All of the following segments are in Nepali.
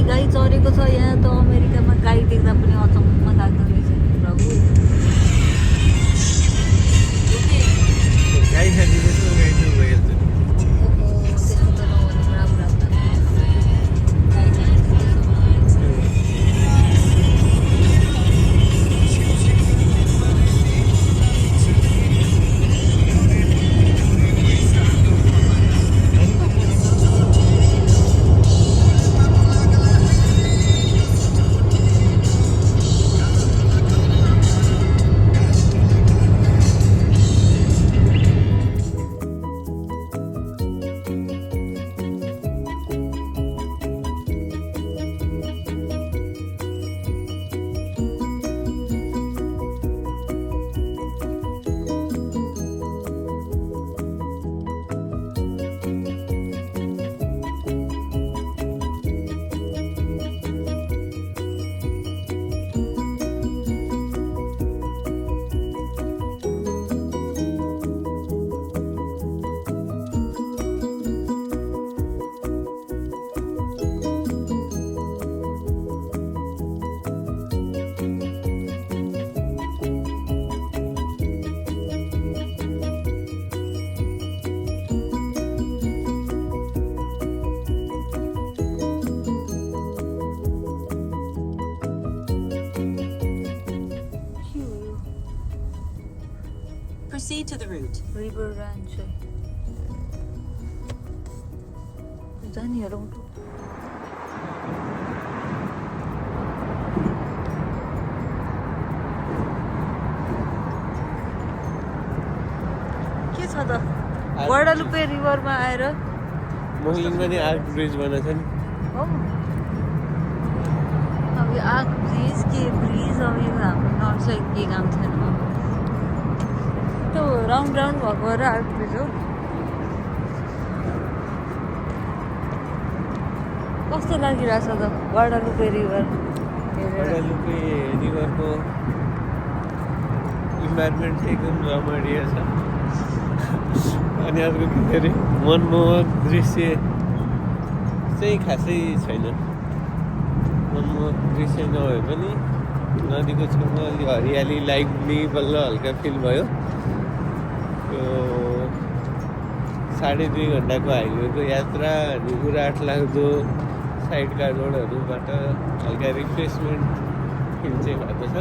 गाई चरेको छ यहाँ त अमेरिकामा गाई देख्दा पनि अचम्म लाग्दो रहेछ प्रभु गाई खाने त्यसो गाई भइहाल्छ त्यस्तो त नहुनु राम्रो लाग्दैन गाई खाने त्यसो Proceed to the route. River Ranch जानी हेरौँ के छ त गुआडालुपे रिभरमा आएर मोहलिनमा नि आर्क ब्रिज बनाएको छ नि हो अब यो आर्क ब्रिज के ब्रिज अब यो हाम्रो नर्थ साइड के काम छैन त्यो राउन्ड राउन्ड भएको भएर आर्क ब्रिज हो कस्तो लागिरहेछ त गुआडालुपे रिभर गुआडालुपे रिभरको इन्भाइरोमेन्ट चाहिँ एकदम रमणीय छ अनि अर्को के अरे मनमोहक दृश्य चाहिँ खासै छैन मनमोहक दृश्य नभए पनि नदीको छेउमा अलि हरियाली लाइभली बल्ल हल्का फिल भयो त्यो 2.5 घन्टाको हाइवेको यात्रा अनि उराट लाग्दो साइडका रोडहरूबाट हल्का रिफ्रेसमेन्ट फिल चाहिँ भएको छ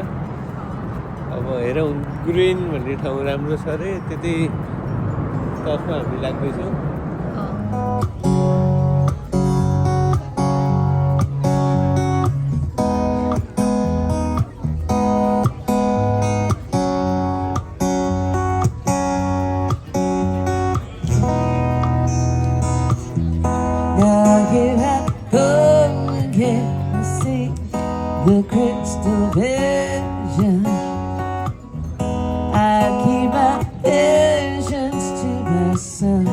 अब हेरौँ ग्रुएन भन्ने ठाउँ राम्रो छ अरे त्यति तर्फ हामी लाग्दैछौँ The crystal vision, I keep my visions to myself.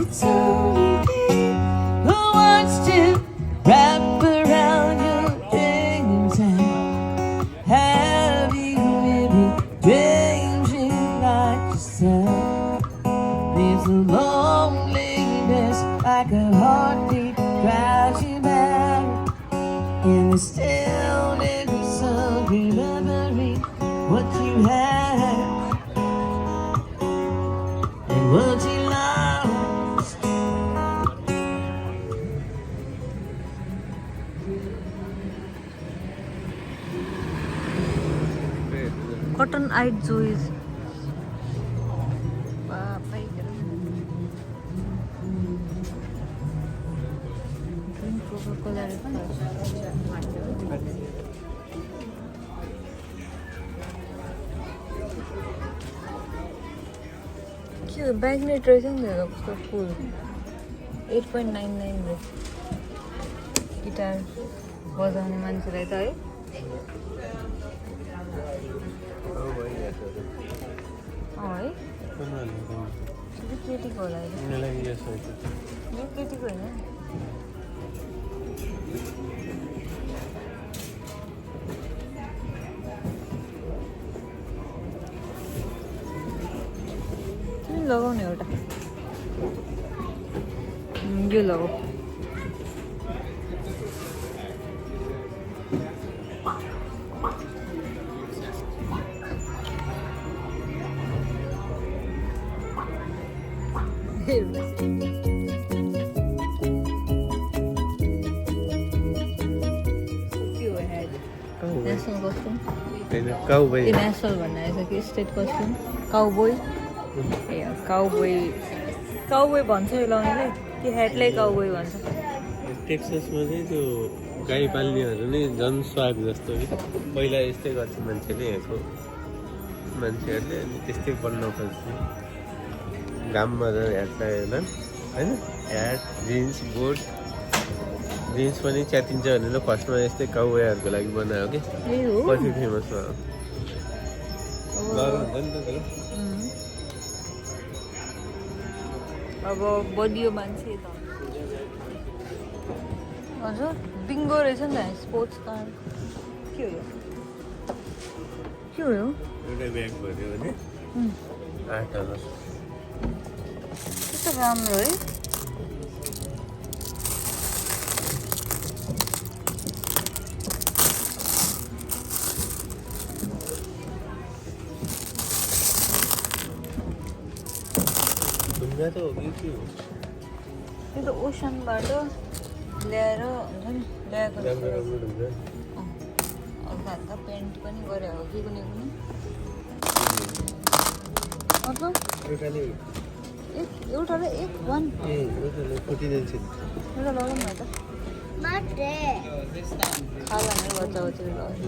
It's only me who wants to wrap around your dreams and have you really dreaming like yourself. There's a loneliness like a heartbeat drives you mad, in the stillness of remembering what you had and what you lost. Cotton eyed Zoes. के म्याग्नेट रहेछ नि त कस्तो फुल 8.99 रहेछ गिटार बजाउने मान्छेलाई त है है केटीको होला यो केटीको होइन लगाउने एउटा यो लगाऊ नेसनल कस्ट्युम काउबोय नेसनल भन्ने आएछ कि स्टेट कस्ट्युम काउबोय ए काउबोय काउबोय भन्छ यो लाउनेले त्यो हेडलाई काउबोय भन्छ टेक्सासमा चाहिँ त्यो गाई पाल्नेहरू नै झन् स्वाग जस्तो कि पहिला यस्तै गर्छ मान्छेले यहाँको मान्छेहरूले अनि त्यस्तै बन्न खोज्छ घाममा हेर्छ होला होइन ह्याट जिन्स बुट जिन्स पनि च्यातिन्छ भनेर फर्स्टमा यस्तै काउबोयहरूको लागि बनायो कि पछि फेमस भयो हुन्छ नि त त्यो अब बलियो मान्छे त हजुर बिङ्गो रहेछ नि त स्पोर्ट्स कार के हो एउटै ब्याग भर्यो भने 8,000 कस्तो राम्रो है ढुङ्गा त हो कि के हो त्यो त ओसनबाट ल्याएर हुन्छ नि ल्याएको राम्रो राम्रो ढुङ्गा हल्का पेन्ट पनि गरे हो कि कुनै कुनै मतलब एउटाले एउटाले एक वान एउटाले 49 सेन्ट एउटा लगाउँ न त खाला नै बच्चा बच्चाले लगाउँछ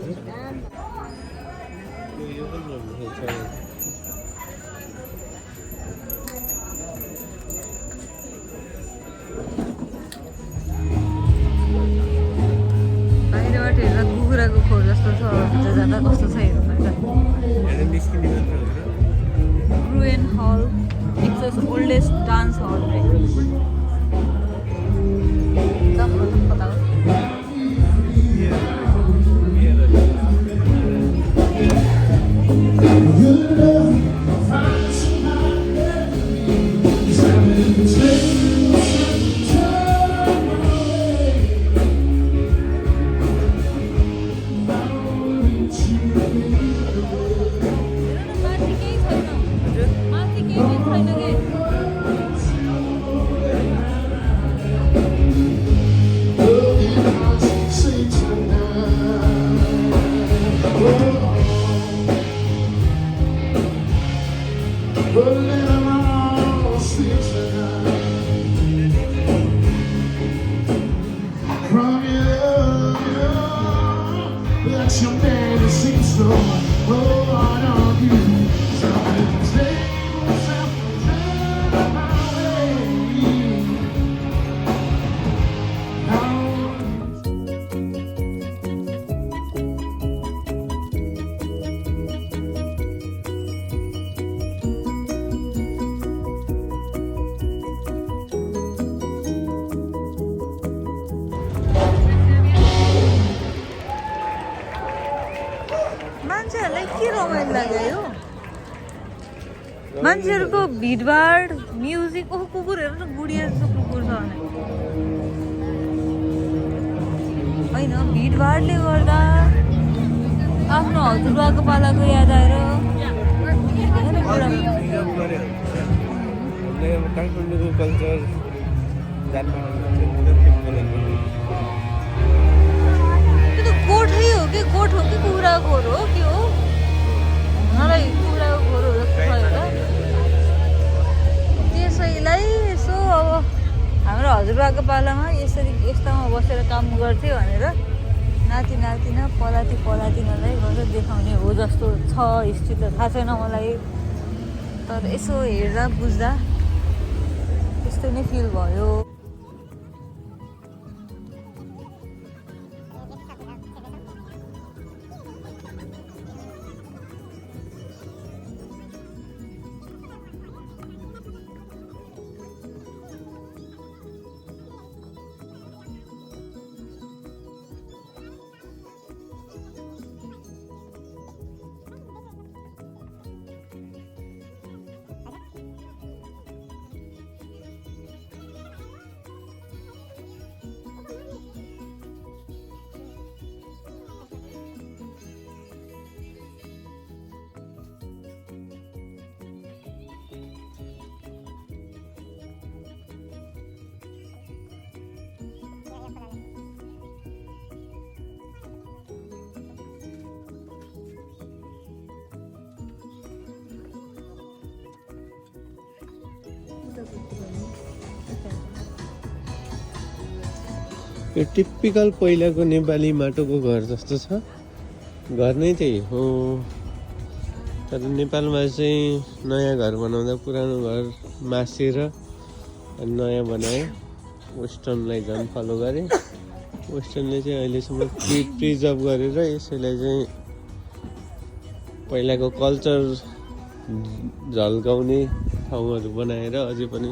यो पनि राम्रो छ बाहिरबाट हेर्दा कुखुराको खोर जस्तो छ भित्र जाँदा कस्तो छ हेर्नु ग्रुएन हल टेक्सास ओल्डेस्ट डान्स हल पता हो मान्छेहरूलाई के रमाइलो लाग्यो मान्छेहरूको भिडभाड म्युजिक ओहो कुकुर हेर्नु न बुढिया जस्तो कुकुर छ भने होइन भिडभाडले गर्दा आफ्नो हजुरबाको पालाको याद आएर काठमाडौँको कल्चर गोठै हो कि गोठ हो कि कुखुराको खोर हो के हो मलाई कुखुराको खोर हो जस्तो छ एउटा त्यसैलाई यसो अब हाम्रो हजुरबाको पालामा यसरी यस्तामा बसेर काम गर्थ्यो भनेर नाति नातिना पलातिनालाई गरेर देखाउने हो जस्तो छ हिस्ट्री त थाहा छैन मलाई तर यसो हेर्दा बुझ्दा त्यस्तै नै फिल भयो यो टिपिकल पहिलाको नेपाली माटोको घर जस्तो छ। घर नै त्यही हो, तर नेपालमा चाहिँ नयाँ घर बनाउँदा पुरानो घर मासेर अनि नयाँ बनाए। वेस्टर्नलाई झन् फलो गरे। वेस्टर्नले चाहिँ अहिलेसम्म प्रिजर्भ गरेर यसैलाई चाहिँ पहिलाको कल्चर झल्काउने ठाउँहरू बनाएर अझै पनि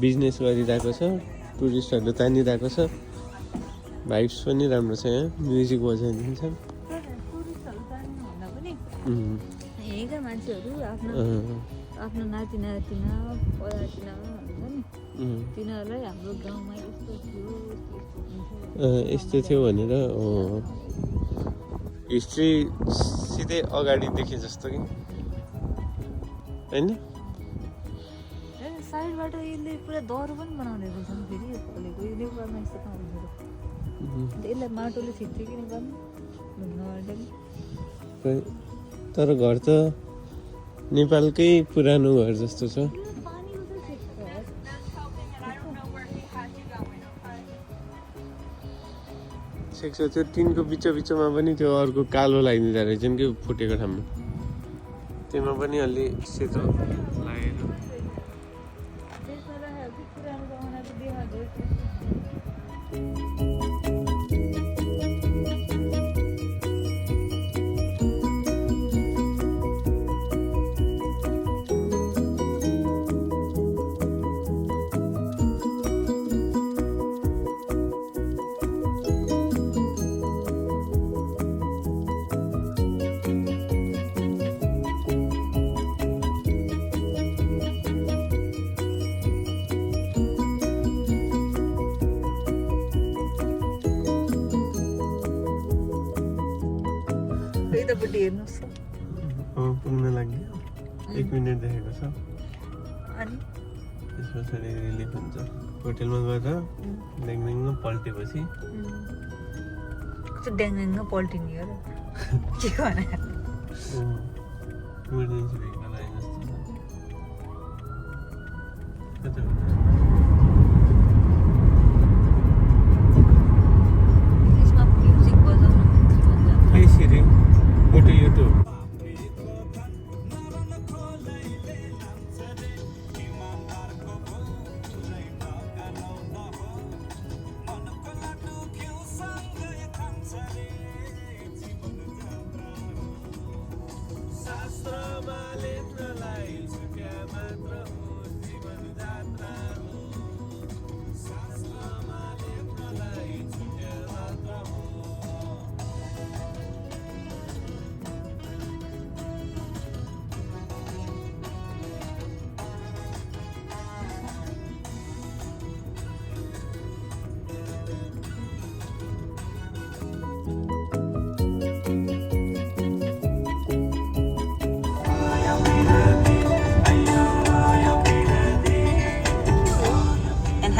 बिजनेस गरिरहेको छ। टुरिस्टहरू तानिरहेको छ। भाइब्स पनि राम्रो छ। यहाँ म्युजिक बजाइदिन्छन्। यहीँका मान्छेहरू आफ्नो आफ्नो नाति नातिना परातिना भन्छ नि, तिनीहरूलाई हाम्रो गाउँमा यस्तो थियो यस्तो थियो भनेर हिस्ट्री सिधै अगाडि देखे जस्तो कि होइन। साइडबाट यसले पुरा दह्रो पनि बनाउँदै रहेछन् फेरि यो खोलेको। यो नेपालमा यस्तो पाउँदैन। यसलाई माटोले छिट्थ्यो कि नेपालमा ढुङ्गाबाट। तर घर त नेपालकै पुरानो घर जस्तो छ। सेक्छ त्यो टिनको बिचमा पनि त्यो अर्को कालो लगाइदिँदो रहेछन् कि फुटेको ठाउँमा। त्यसमा पनि अलि सेतो लागेर हेर्नुहोस् पुग्न लाग्यो। 1 मिनट देखेको छ। अनि त्यस पछाडि रिलिफ हुन्छ। होटेलमा गएर ड्याङड्याङ पल्टेपछि ड्याङ पल्टिने हो र के भने इमर्जेन्सी भेहिकल आए जस्तो छ। यसमा म्युजिक बजाउन Hey Siri, go to YouTube.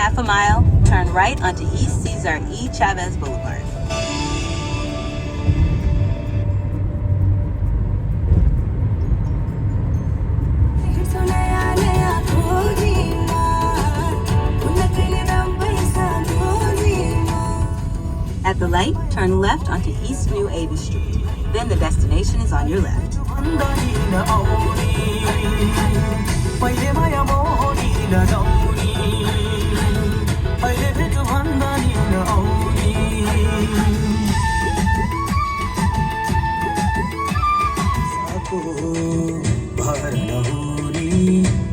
Half a mile, turn right onto East Cesar E. Chavez Boulevard. At the light, turn left onto East New Avis Street. Then the destination is on your left.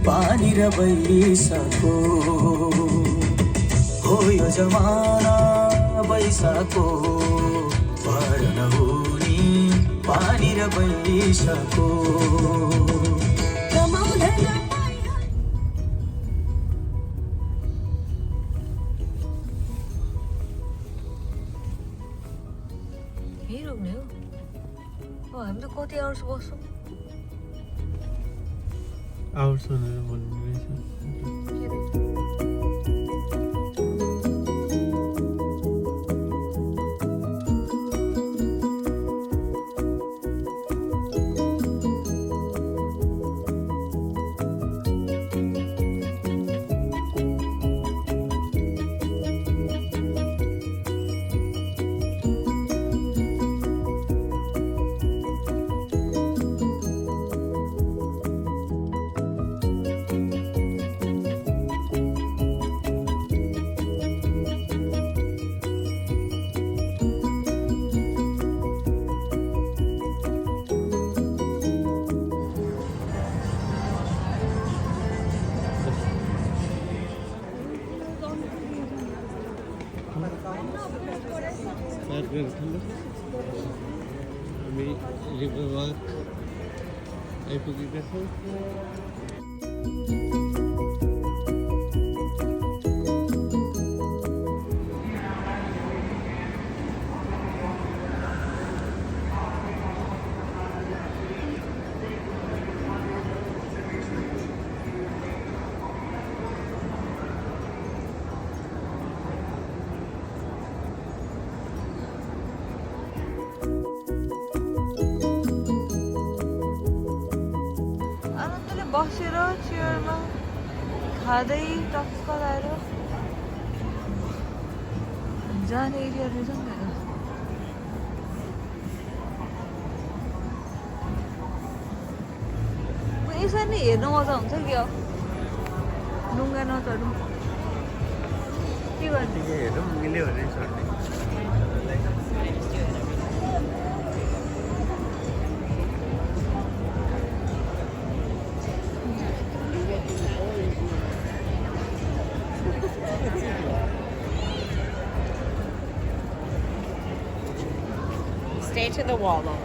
पानी र बैसाको हो यो जमाना बैसाको भर नहुने पानी र बैसाको यही रोक्ने हो। हामी त कति आवर्स बस्छौँ। आवर्स भनेर भन्नु रहेछ। पार गरेर हामी रिभर वाक आइपुगेका छौँ। बसेर चेयरमा खाँदै टक्क लाएर जाने एरिया रहेछ नि त। यसरी नै हेर्नु मजा हुन्छ कि अब डुङ्गा नचढौँ के गर्ने हेरौँ मिल्यो भने चढ्ने। Stay to the wall though.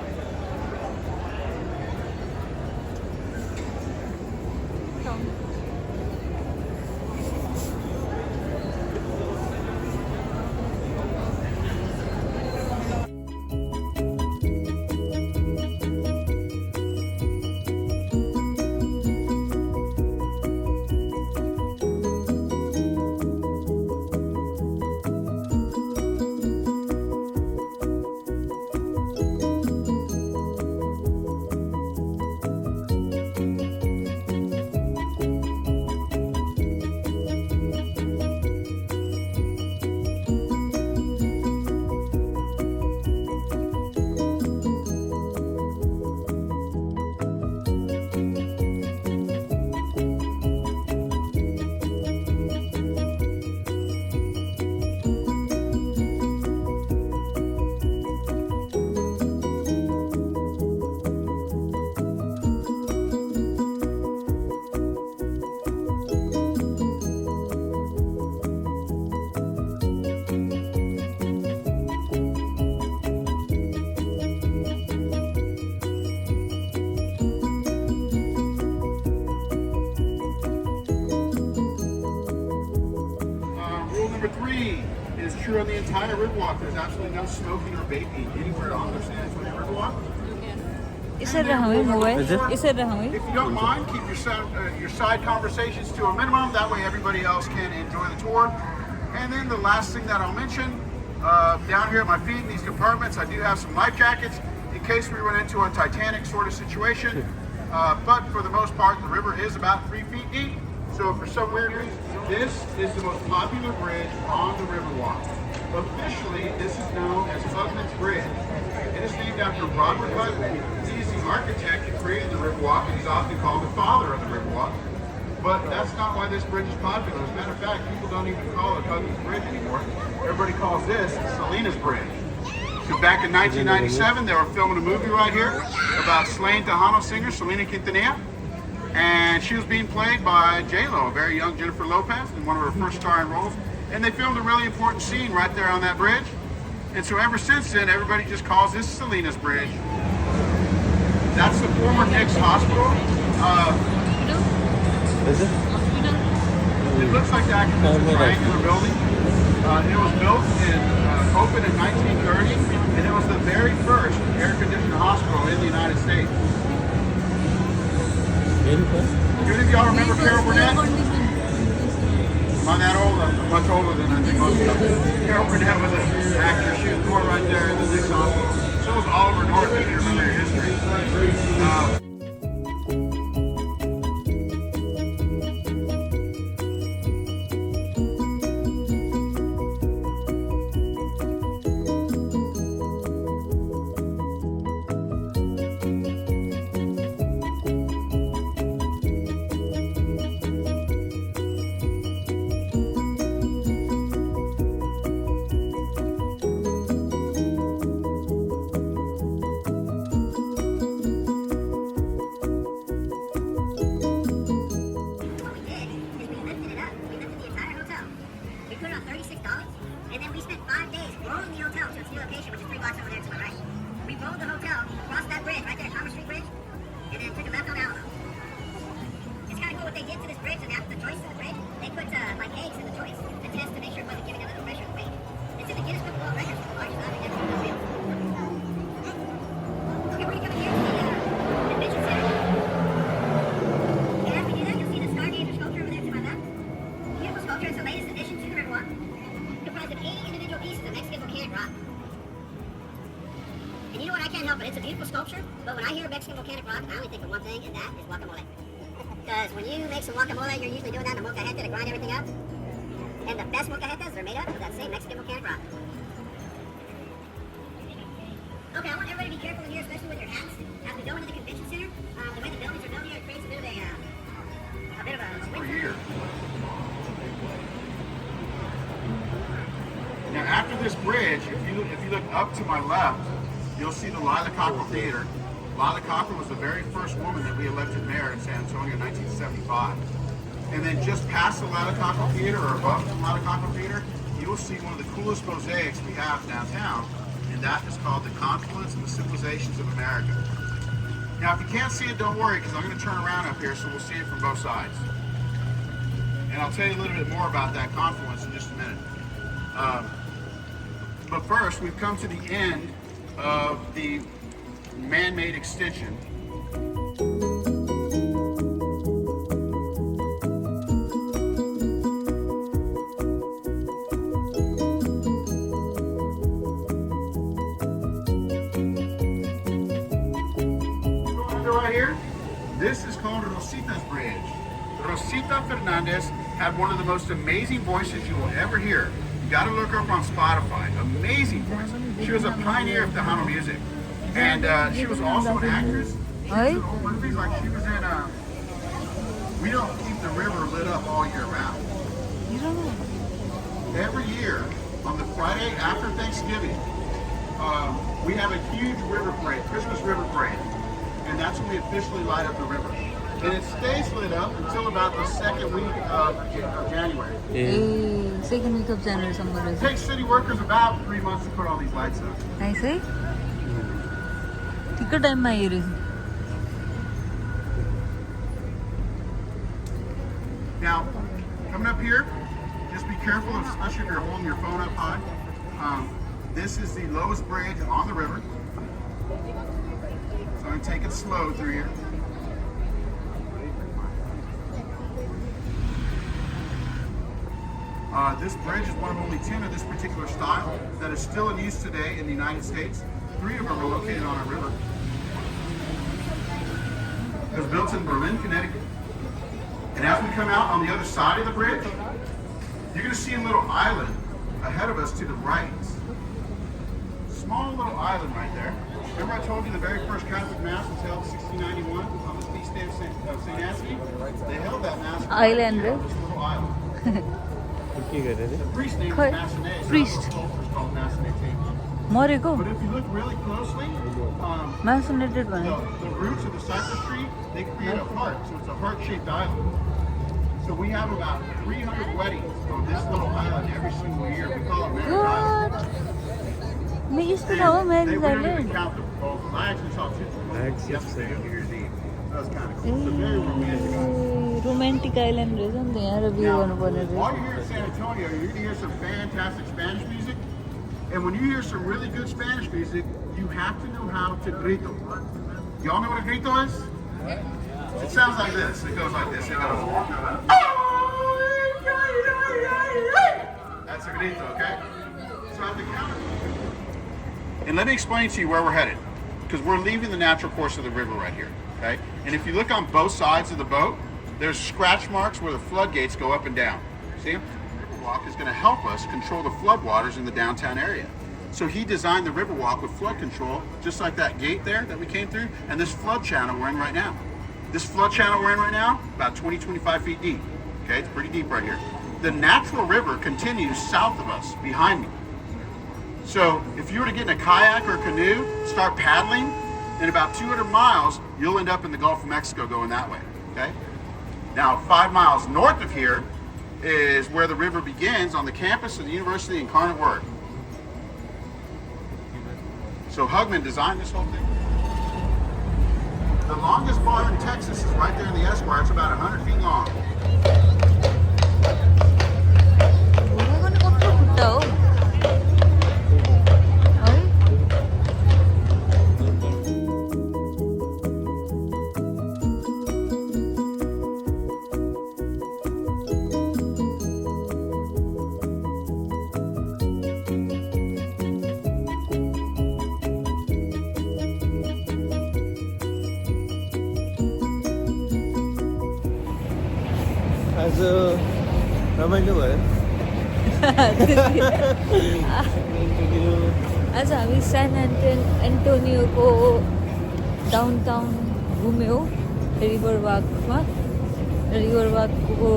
True on the entire Riverwalk. There's absolutely no smoking or vaping anywhere on the San Antonio Riverwalk. यसरी राखौँ है मोबाइल यसरी राखौँ है। If you don't mind, keep your side conversations to a minimum. That way everybody else can enjoy the tour. And then the last thing that I'll mention, down here at my feet in these compartments, I do have some life jackets in case we run into a Titanic sort of situation. But for the most part, the river is about 3 feet deep. So for some weird reason, this is the most popular bridge on the Riverwalk. Officially, this is known as Hutton's Bridge. It is named after Robert Hutton. He is the architect who created the Riverwalk, and he's often called the father of the Riverwalk. But that's not why this bridge is popular. As a matter of fact, people don't even call it Hutton's Bridge anymore. Everybody calls this Selena's Bridge. So back in 1997, they were filming a movie right here about slain Tejano singer Selena Quintanilla. And she was being played by J-Lo, a very young Jennifer Lopez, in one of her first starring roles. And they filmed a really important scene right there on that bridge. And so ever since then, everybody just calls this Selena's Bridge. That's the former Nick's Hospital. Is it? It looks like the actual triangular building. It was built and opened in 1930, and it was the very first air-conditioned hospital in the United States. Do any of y'all remember Carol Burnett? Am I that old? I'm much older than I think most of you. Carol Burnett was an actress. She was born right there in the Nick's Hospital. So was Oliver North, if you remember your history. what they did to this bridge, and after the joist of the bridge, they put like eggs in the joist to test to make sure it wasn't giving under the pressure of the weight. It's in the Guinness Book of World Records for the largest object ever built wheel. Okay, we're coming here to the Convention Center. And as we do that, you'll see the Stargazer sculpture over there to my left. Beautiful sculpture. It's the latest addition to the Riverwalk. Comprised of 80 individual pieces of Mexican volcanic rock. And you know what? I can't help it. It's a beautiful sculpture, but when I hear Mexican volcanic rock, I only think of one thing, and that is guacamole. Because when you make some guacamole, you're usually doing that in a molcajete to grind everything up. And the best molcajetes are made up of that same Mexican volcanic rock. Okay, I want everybody to be careful in here, especially with your hats. As we go into the convention center, the way the buildings are built here, it creates a bit of a Over here. Now, after this bridge, if you look up to my left, you'll see the Lila Cockrell Theater. Lila Cockrell was the very first woman that we elected mayor in San Antonio in 1975. And then just past the Lila Cockrell Theater, or above the Lila Cockrell Theater, you will see one of the coolest mosaics we have downtown, and that is called the Confluence of the Civilizations of America. Now, if you can't see it, don't worry, because I'm going to turn around up here so we'll see it from both sides. And I'll tell you a little bit more about that confluence in just a minute. But first, we've come to the end of the man-made extension. Right here, this is called Rosita's Bridge. Rosita Fernandez had one of the most amazing voices you will ever hear. You got to look her up on Spotify. Amazing voice. She was a pioneer of Tejano music, and she was also an actress. She was in old movies, like she was in. We don't keep the river lit up all year round. Every year on the Friday after Thanksgiving, we have a huge river parade, Christmas river parade, and that's when we officially light up the river. And it stays lit up until about the second week of January. Second week of January somewhere. It takes city workers about 3 months to put all these lights up. I say? Ticker time my ear is. Now, coming up here, just be careful, especially if you're holding your phone up high. This is the lowest bridge on the river. So I'm going to take it slow through here. This bridge is one of only 10 of this particular style that is still in use today in the United States. 3 of them are located on a river. It was built in Berlin, Connecticut. And as we come out on the other side of the bridge, you're going to see a little island ahead of us to the right. Small little island right there. Remember I told you the very first Catholic Mass was held in 1691 on the feast day of St. Anthony? They held that Mass Island, on this little island. The priest named Massenet. Priest. Called Massenet. Moreko. But if you look really closely, Massenated one. the roots of the cypress tree, they create a heart. So it's a heart-shaped island. So we have about 300 weddings on this little island every single year. We call it Marriage Island. What? Me used to know Marriage We don't even Island. count the proposals. I actually saw 2 proposals yesterday on New Year's Eve. That was kind of cool. It's a very romantic. Romantic island रहेछ नि त यहाँ review गर्नुपर्ने Now, while रहेछ. you're here in San Antonio, you're going to hear some fantastic Spanish music. And when you hear some really good Spanish music, you have to know how to grito. Y'all know what a grito is? It sounds like this. It goes like this. It goes. That's a grito, okay? So at the counter. And let me explain to you where we're headed. Because we're leaving the natural course of the river right here, okay? And if you look on both sides of the boat, there's scratch marks where the floodgates go up and down. See? Riverwalk is going to help us control the floodwaters in the downtown area. So he designed the Riverwalk with flood control, just like that gate there that we came through, and this flood channel we're in right now. This flood channel we're in right now, about 20, 25 feet deep. Okay, it's pretty deep right here. The natural river continues south of us, behind me. So if you were to get in a kayak or a canoe, start paddling, in about 200 miles, you'll end up in the Gulf of Mexico going that way, okay? Now, 5 miles north of here is where the river begins on the campus of the University of Incarnate Word. So Hugman designed this whole thing. The longest bar in Texas is right there in the Esquire. It's about 100 feet long. आज रमाइलो भयो आज हामी सान एन्टोनियोको डाउनटाउन घुम्यौँ रिभर वाकमा। रिभर वाकको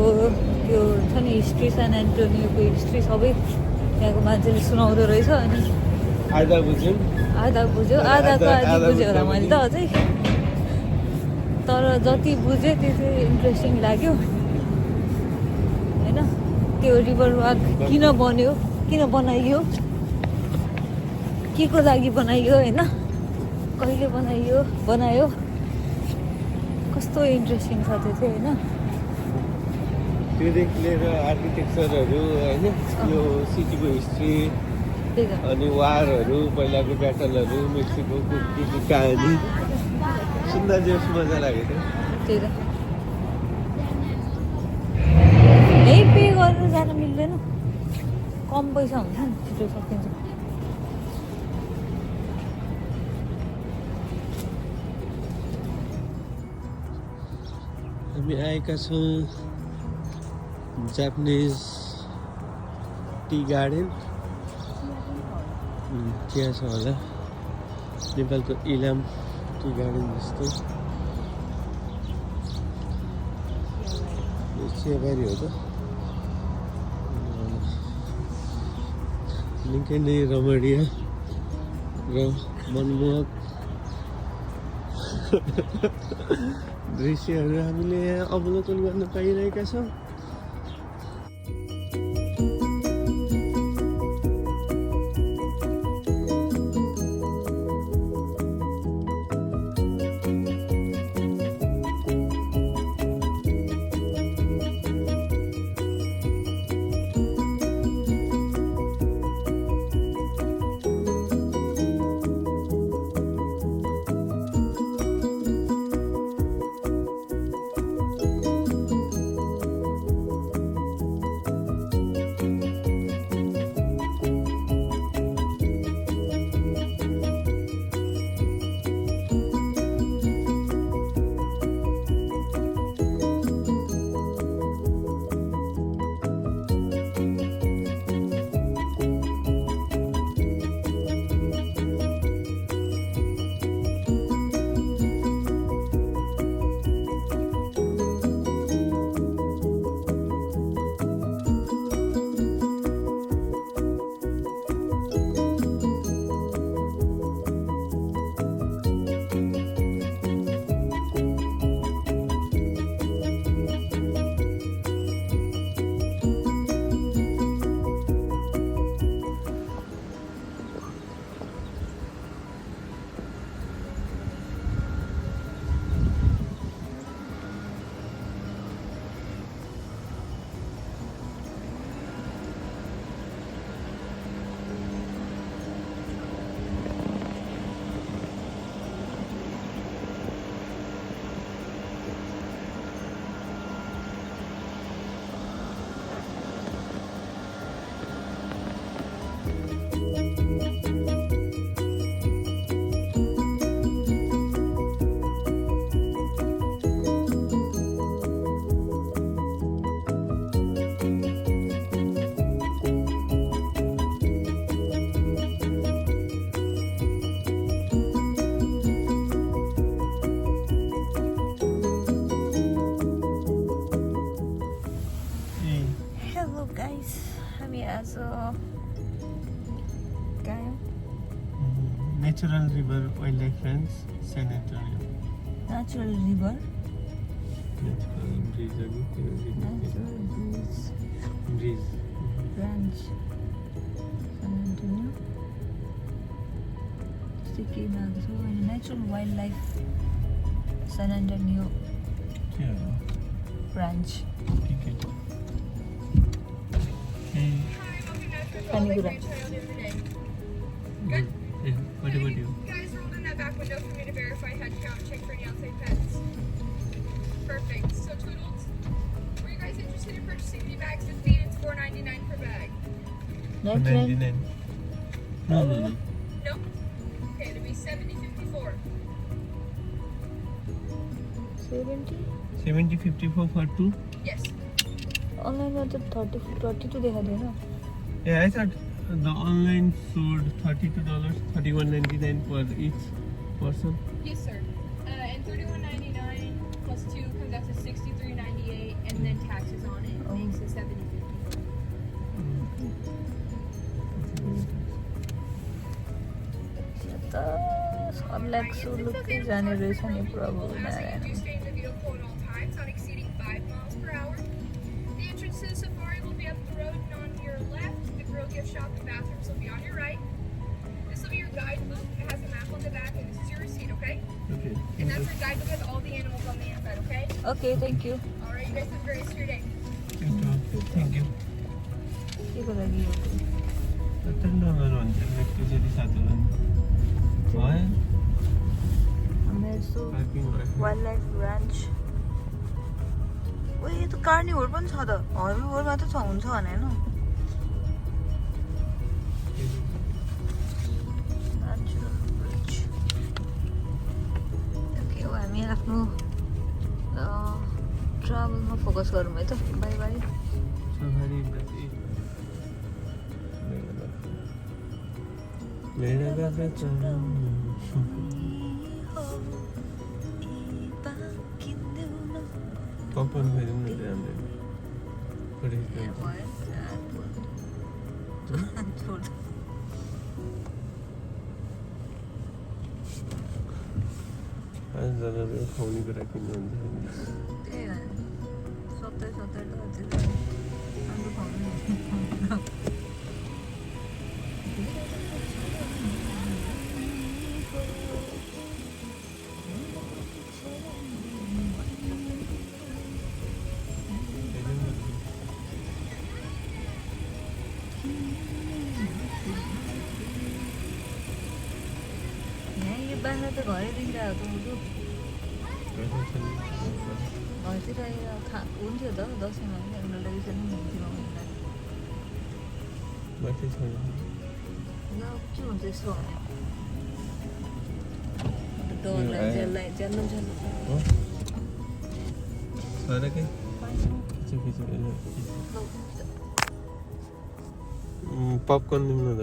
त्यो छ नि हिस्ट्री, सान एन्टोनियोको हिस्ट्री सबै त्यहाँको मान्छेले सुनाउँदो रहेछ। अनि आधा बुझ्यो आधाको आधी बुझ्यो होला मैले त अझै, तर जति बुझेँ त्यो चाहिँ इन्ट्रेस्टिङ लाग्यो होइन। त्यो रिभर वाक किन बन्यो, किन बनाइयो, के को लागि बनाइयो होइन, कहिले बनायो कस्तो इन्ट्रेस्टिङ छ त्यो चाहिँ होइन। त्योदेखि लिएर आर्किटेक्चरहरू होइन, यो सिटीको हिस्ट्री, अनि वारहरू, पहिलाको ब्याटलहरू, मेक्सिकोको के कहानी सुन्दा जे मजा लाग्यो थियो। त्यही त यही पे गरेर जान मिल्दैन, कम पैसा हुन्छ नि छिटो सकिन्छ। हामी आएका छौँ जापानिज टी गार्डन। चिया छ होला, नेपालको इलाम टी गार्डन जस्तो। यो चियाबारी हो त, निकै नै रमणीय र मनमोहक दृश्यहरू हामीले यहाँ अवलोकन गर्न पाइरहेका छौँ। Natural River Wildlife Friends, San Antonio. Natural river. Natural breeze. Natural breeze. Breeze. Branch. San Antonio. Sticky so natural wildlife. San Antonio. Yeah. Branch. Okay. Funny good. Good. Yeah. What about you? You guys rolled in that back window for me to verify head count, check for any outside pets. Perfect. So Toodles, were you guys interested in purchasing the bags with me? It's $4.99 per bag. Natural. 99. No. No? Okay, it'll be $70.54. 70? 70.54 for two. Yes. अनलाइनमा त 32 देखाउँदैन. Yeah, I thought the online showed $32, $31.99 for each person. Yes, sir. And $31.99 plus 2 comes out to $63.98, and then taxes on it makes it $70.54. त सनलाइक सुलुकै जाने रहेछ नि प्रभु Also, you Narayan. do stay in the vehicle at all times, not exceeding 5 miles per hour. The entrance to the safari will be up the road and on your left. The grill, gift shop, and bathrooms will be on your right. This will be your guidebook. It has a map on the back, and this is your receipt, okay? Okay. And that's your guidebook with all the animals on the inside, okay? Okay thank you. All right, you guys have a great rest of your day. Thank you. केको लागि यो? $7 हुन्छ एकैचोटि 7 भयो. मेसो पार्किङ भयो. Wild life रान्च. ओ यो त कार्निभोर पनि छ त. हर्बिभोरमा त छ हुन्छ भने होइन. Natural bridge. ओके हो हामी आफ्नो ट्राभलमा फोकस गरौँ है त. By by. सफारी मेरा गाजा चलाऊ. पपकर्न खाइदिउँ न राम्रो. $5 खुवाउने कुरा किन्नुहुन्छ. त्यही हो 70 राम्रो खुवाउनु. यहाँ यो बाख्रा त घरैदेखि आएको मुटु घरतिर हुन्थ्यो त दसैँमा पनि उनीहरूलाई त्यसरी पनि हुन्थ्यो उनीहरूलाई. माथि छ. ल के हुन्छ यस्तो डरलाई ज्याल्नु सारा के पपकर्न दिउँ न त.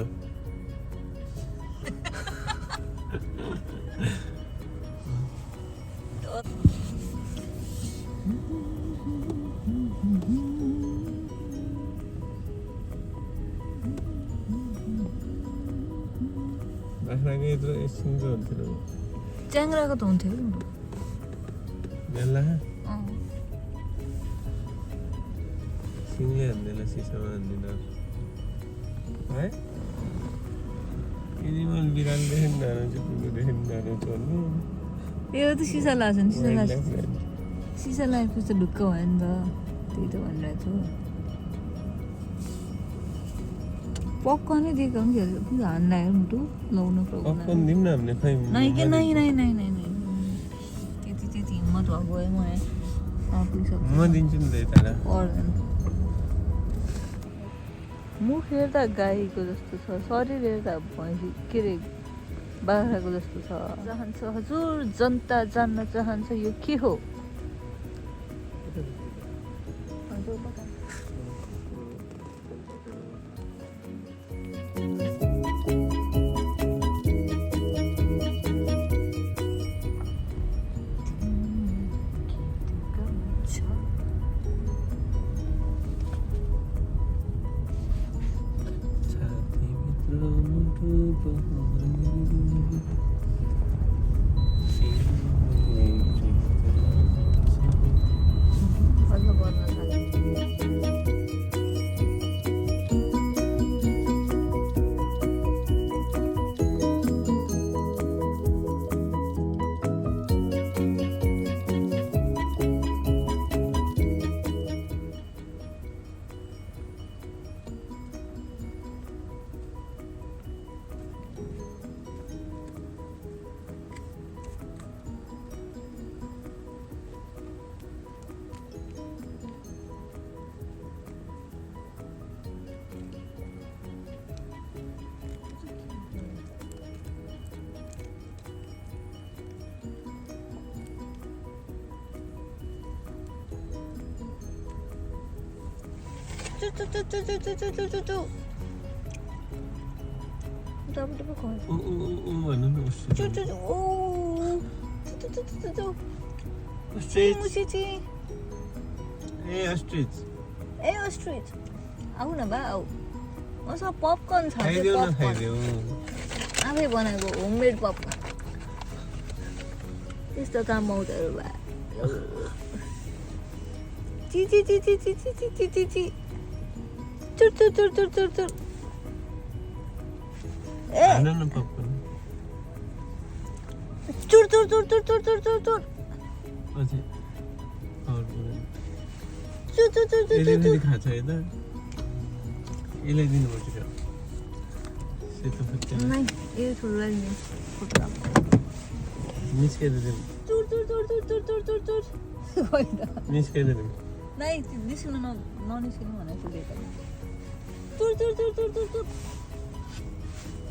बाख्राको यत्रो सिङ्गो हुन्थ्यो. च्याङ्ग्राको त हुन्थ्यो कि बेला सिङले हान्दैन सिसामा हान्दिन है. एनिमल बिरालोदेखि नानो चाहिँ कुकुरदेखि नानो चल्नु. यो त सिसा लाग्छ नि. सिसा लागेपछि त ढुक्क भयो नि त. त्यही त भनिरहेको छु. पपकर्नै दिएको पनि हान्न लाग्यो मुटु लाउनु पपकर्न दिउँ न हामीले. खै नै के नै त्यति हिम्मत भएको है म म दिन्छु नि त यता. पर्दैन. मुख हेर्दा गाईको जस्तो छ, शरीर हेर्दा भैँसी के अरे बाख्राको जस्तो छ. चाहन्छ हजुर जनता जान्न चाहन्छ यो के हो. उतापट्टि पो खुवाउँछ भन्नु न स्ट्रिच आऊ न बा आऊ मसँग पपकर्न छ आफै बनाएको होममेड पपकर्न त्यस्तो काम पाउँछहरू भए ची ची ची ची ची ची ची ची ची ची चुर चुर चुर चुर चुर चुर ए चुर चुर चुर चुर चुर चुर चुर चुर चुर चुर चुर चुर चुर खान्छ है त यसलाई दिनुपर्छ क्या सेतो फुच्चा नहीं ये थोड़ा नहीं फुटला निस्केर दिउँ चुर चुर चुर चुर चुर चुर चुर चुर होइन निस्केर दिउँ नहीं निस्किनु ननिस्किनु भनेको थिएँ चुर चुर चुर चुर चुर चुर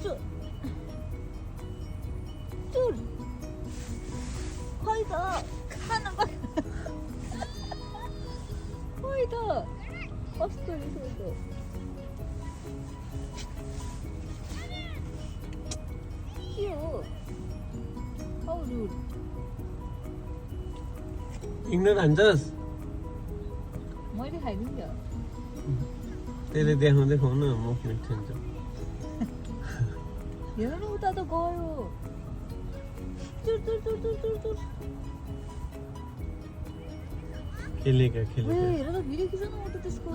चुर चुर खै त खान खै त कस्तो रिस उठ्यो के हो औ रुड हिँड्न खान्छस् मैले खाइदिउँ क्या त्यसले देखाउँदै खुवाउन मुख मिठिन्छ हेर्नु उता त गयो चुर चुर चुर चुर चुर चुर खेलेका हेर त भिडियो खिच न म त त्यसको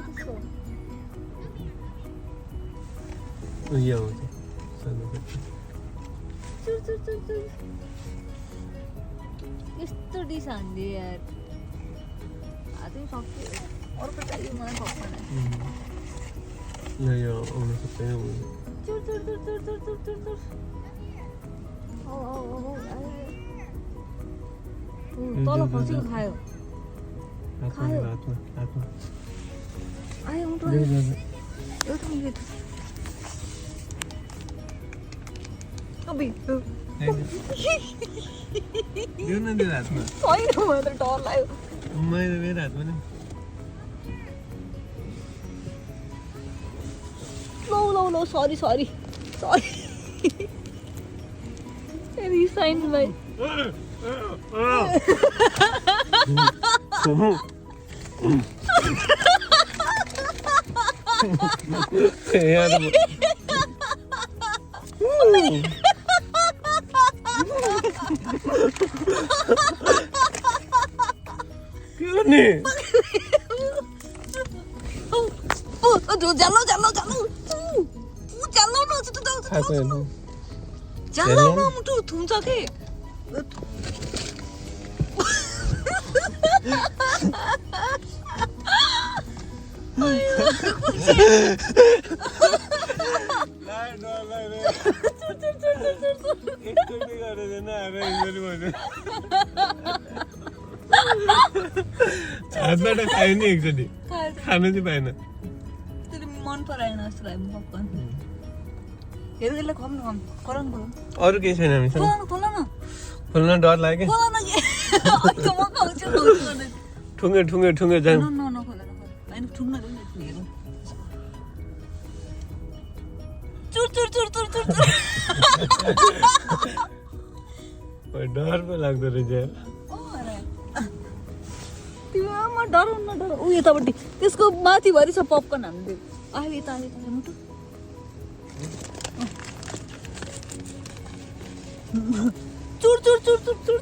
उयो आउँछ सानो बच्चा चुर चुर चुर चुर यस्तो डिस हान्दे यार हातै सक्यो अर्को चाहियो मलाई पक्दैन ल यो आउनु सक्दैन चुर चुर चुर चुर चुर चुर चुर चुर औ औ औ तल खसेको खायो खायो आयो उठो एउटा मिनट अबे दिउ न मेरो हातमा छैन मलाई त डर लाग्यो मेरो हातमा नि लो सरी रिसाइन भाइ जालो न मुटु थुन्छ के हातबाट खायो नि एकचोटि खानु चाहिँ पाएन त्यसले मन पराएन जस्तो लाग्यो पक्का हेर यसलाई खम खोलाउनु अरू केही छैन हामीसँग खोल्न डर लाग्यो ठुङ्गे जाउँ डर पो लाग्दो रहेछ तिमीमा डराउनु ऊ यतापट्टि त्यसको माथिभरि छ पपकर्न हामीले आयो यता मुटु चुर चुर चुर चुर चुर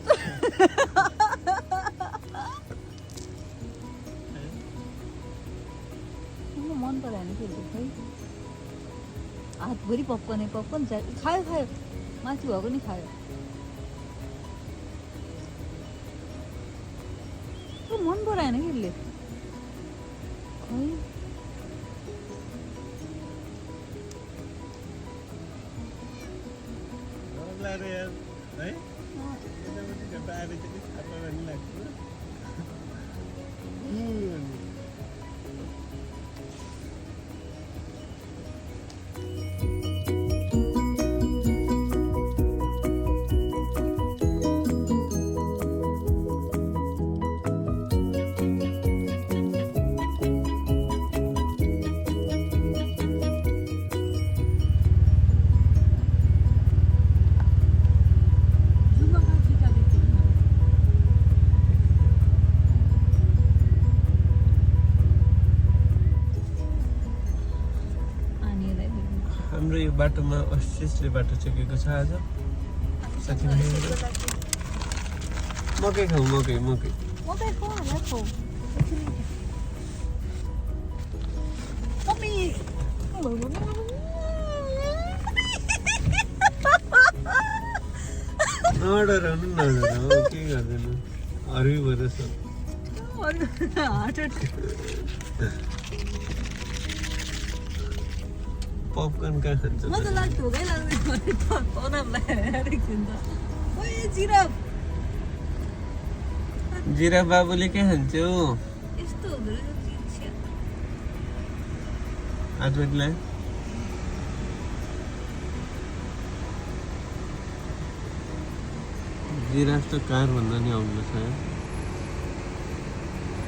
मन पराएन के खै हातभरि पपकर्न खायो माथि भएको नि खायो मन पराएन कि यसले खै है यतापट्टि आएर चाहिँ थाहा भन्ने लाग्छ हाम्रो यो बाटोमा ओएसिसले बाटो चेकेको छ आज साथीभाइहरू मकै खाऊ मकै मकै मकै खाऊ होला खाऊ मम्मी नडराउनु नडराउ के गर्दैन हर्बी भएर छ पपकर्न कहाँ खान्छ म त लाग्छ भोकै लाग्दैन बनाउँला जिराफ जिराफ बाबुले के खान्छौ यस्तो हुँदो रहेछ हातबेटलाई जिराफ त कार भन्दा नि आउँदो छ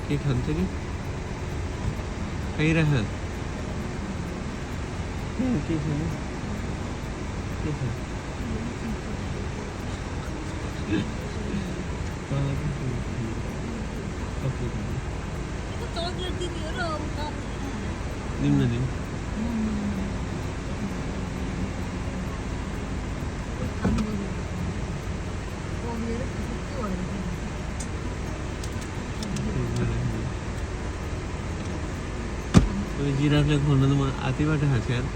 के खान्छ कि खाइरह के छैन के छ चक्लेट दिने हो र निम्न दिन जिराफलाई खोल्न त म हातैबाट खाएको यार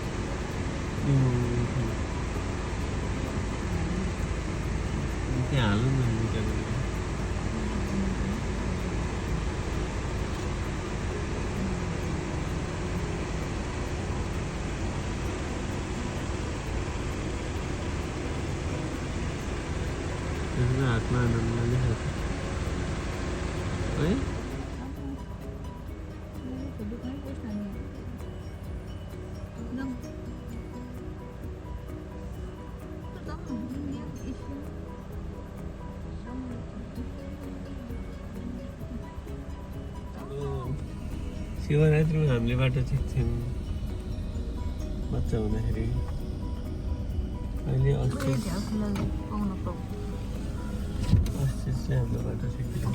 त्यहाँ हाल्नु न बिचरा हातमा आनन्दले खाएको है शिवरात्रिमा हामीले बाटो चेक्थ्यौँ बच्चा हुँदाखेरि अहिले अस्ति चाहिँ हाम्रो बाटो चेक्थ्यौँ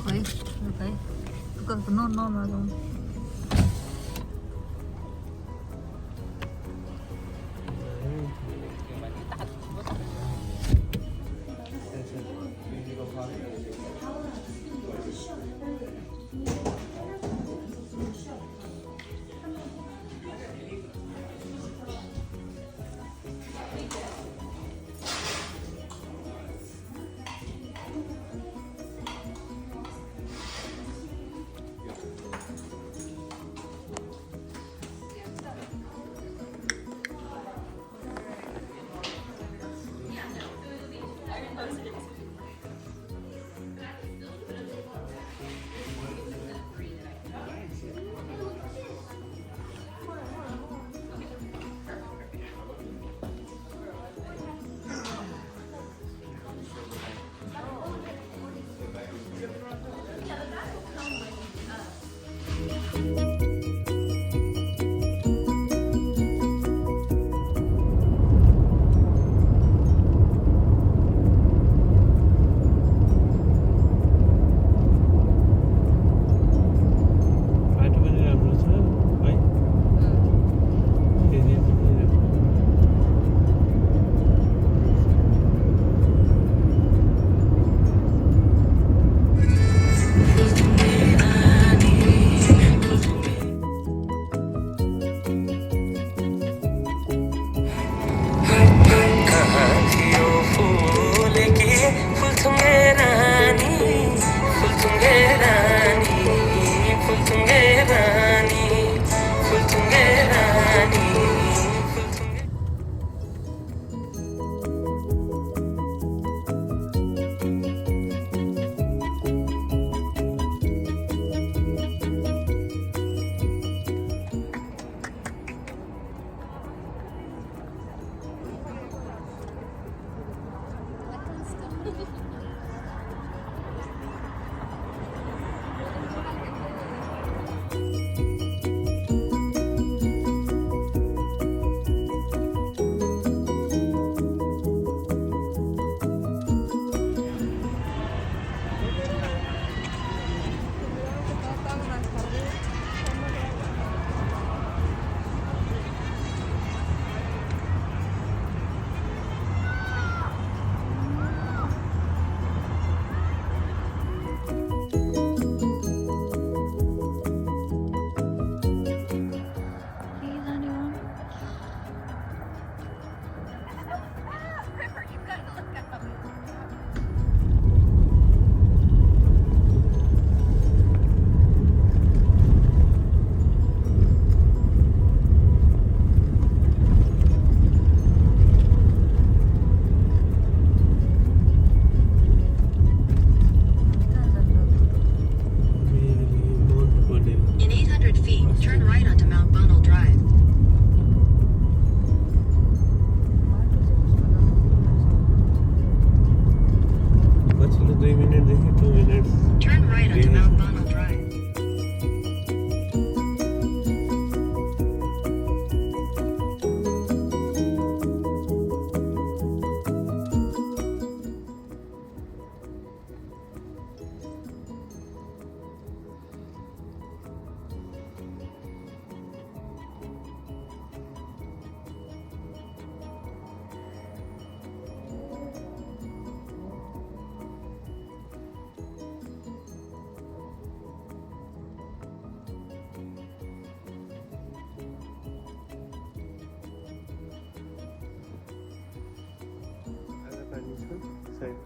साइड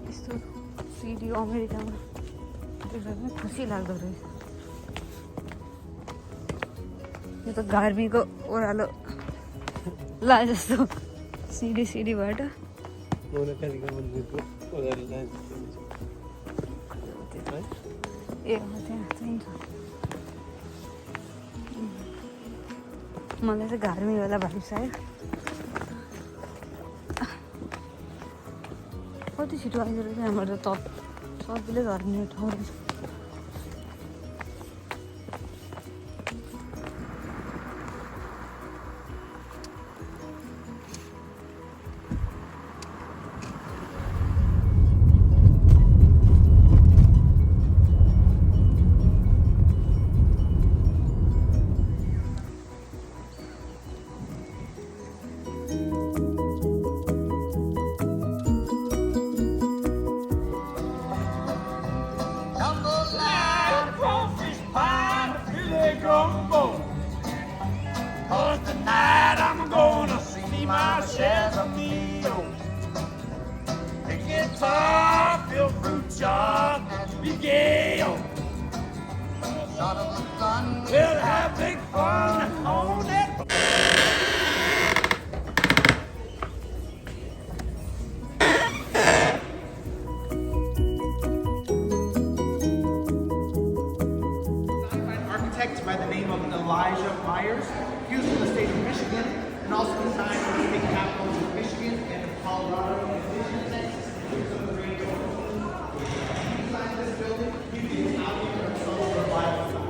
यस्तो सिडी अमेरिकामा देख्दा पनि खुसी लाग्दो रहेछ यो त गर्मीको ओह्रालो ला जस्तो सिडीबाट मोनाकालीको मन्दिरको ओह्रालो लान्छ ए त्यहाँ चाहिँ मलाई चाहिँ गर्मीवाला भाइब्स आयो कति छिटो आइदो रहेछ हाम्रो त सबैले घर्ने ठाउँ रहेछ By the name of Elijah Myers. He was from the state of Michigan and also designed the state capitals of Michigan and of Colorado and Texas. He designed this building using Italian and Southern revival style.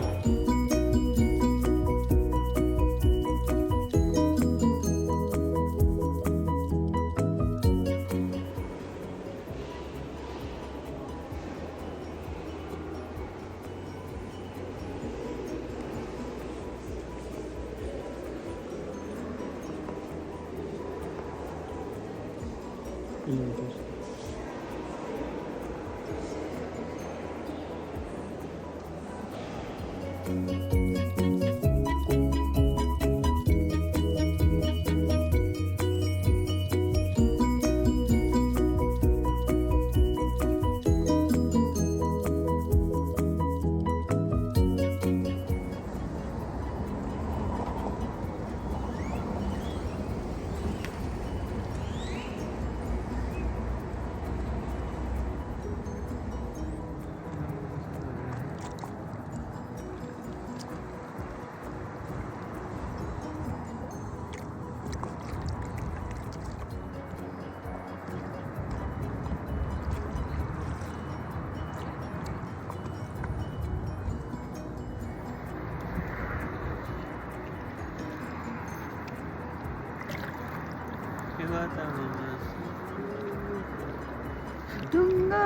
ढुङ्गा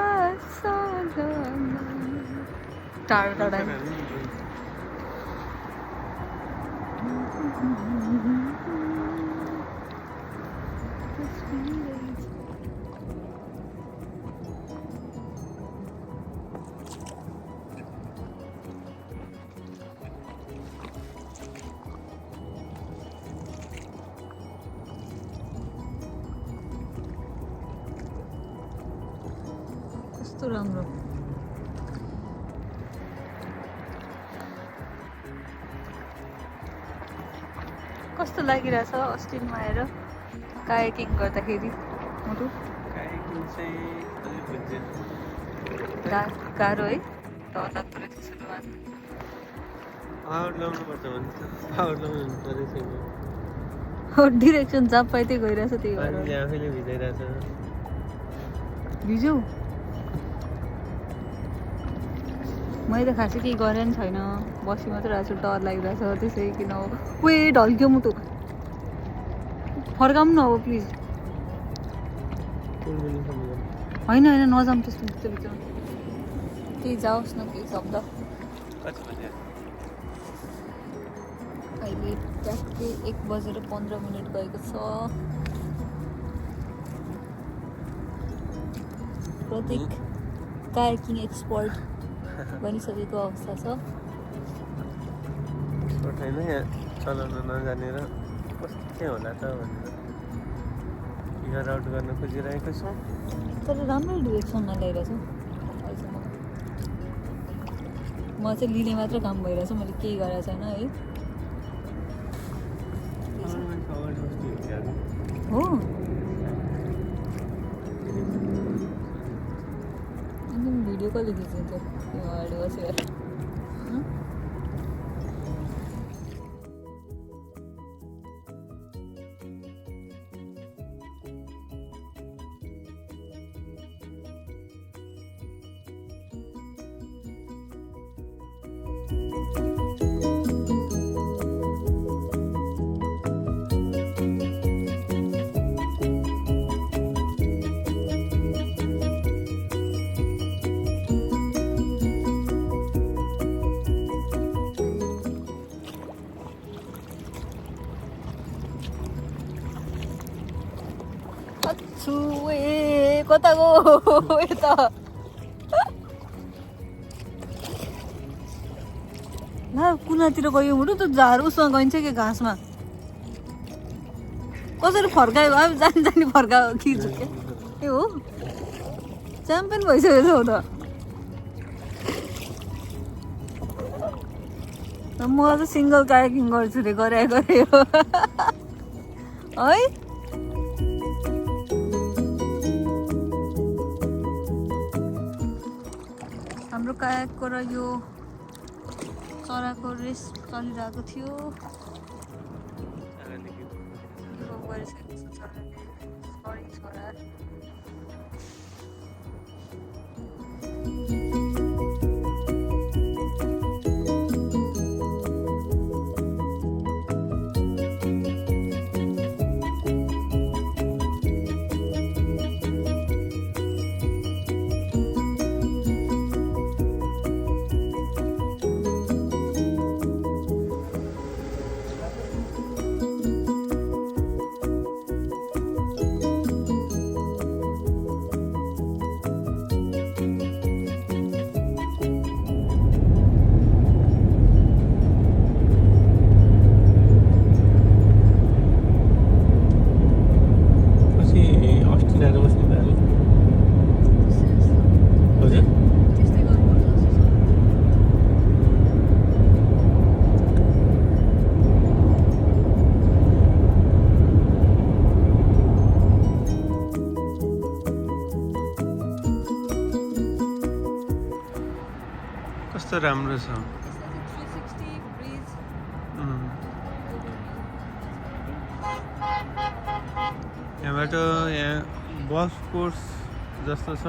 सागरमा टाढा टाढा कस्तो राम्रो कस्तो लागिरहेछ अस्टिनमा आएर कायाकिङ गर्दाखेरि मुटु कायाकिङ चाहिँ अलि बुझ्दैन गाह्रो है डरलाग्दो रहेछ सुरुमा पावर लाउनुपर्छ भने पावर लाउनु परेको छैन डिरेक्सन जहाँ पाइ त्यही गइरहेछ त्यही भएर पानीले आफैले भिजाइरहेछ भिजौ मैले त खासै केही गरेँ नि छैन बसी मात्रै रहेको छु डर लागिरहेछ त्यसै किन हो वे ढल्क्यो मुटु फर्काउनु न अब प्लिज होइन होइन नजाउँ त्यस्तो भित्र केही जाओस् न केही शब्द कति बजे अहिले ट्याक्कै 1:15 गएको छ। प्रतीक कायाकिङ एक्सपर्ट बनिसकेको अवस्था छ। छैन यहाँ चलाउन नजानेर कस्तो के होला त भनेर फिगर आउट गर्न खोजिरहेको छौँ। तर राम्रो डिरेक्सनमा ल्याइरहेछ अहिलेसम्म। म चाहिँ लिने मात्र काम भइरहेछ, मैले केही गरेको छैन है। हो अनि भिडियो कसले खिचिन्छ त्यो अगाडि बसेर? ए कता गो यता ला कुनातिर गयो हुनु त झार उसमा गइन्छ कि घाँसमा कसरी फर्कायो अब जानी फर्का खिच्छु के ए हो च्याम्पियन भइसक्यो छ त म त सिङ्गल कायाकिङ गर्छु रे गरे हो है। हाम्रो कायाकको र यो चराको रेस चलिरहेको थियो। कस्तो राम्रो छ। यहाँबाट यहाँ गल्फ कोर्स जस्तो छ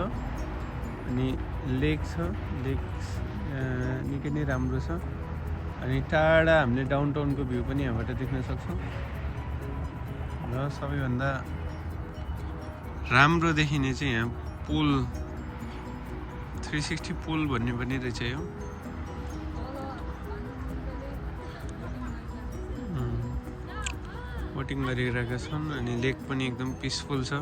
अनि लेक छ, लेक निकै नै राम्रो छ अनि टाढा हामीले डाउनटाउनको भ्यू पनि यहाँबाट देख्न सक्छौँ। र सबैभन्दा राम्रो देखिने चाहिँ यहाँ पुल 360 पुल भन्ने पनि रहेछ यो। बोटिङ गरिरहेका छन् अनि लेक पनि एकदम पिसफुल छ।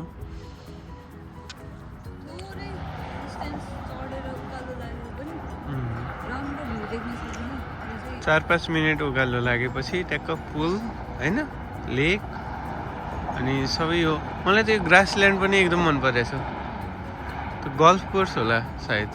4-5 मिनट उकालो लागेपछि ट्याक्क पुल होइन लेक अनि सबै हो। मलाई त यो ग्रासल्यान्ड पनि एकदम मन परेछ। त्यो गल्फ कोर्स होला सायद।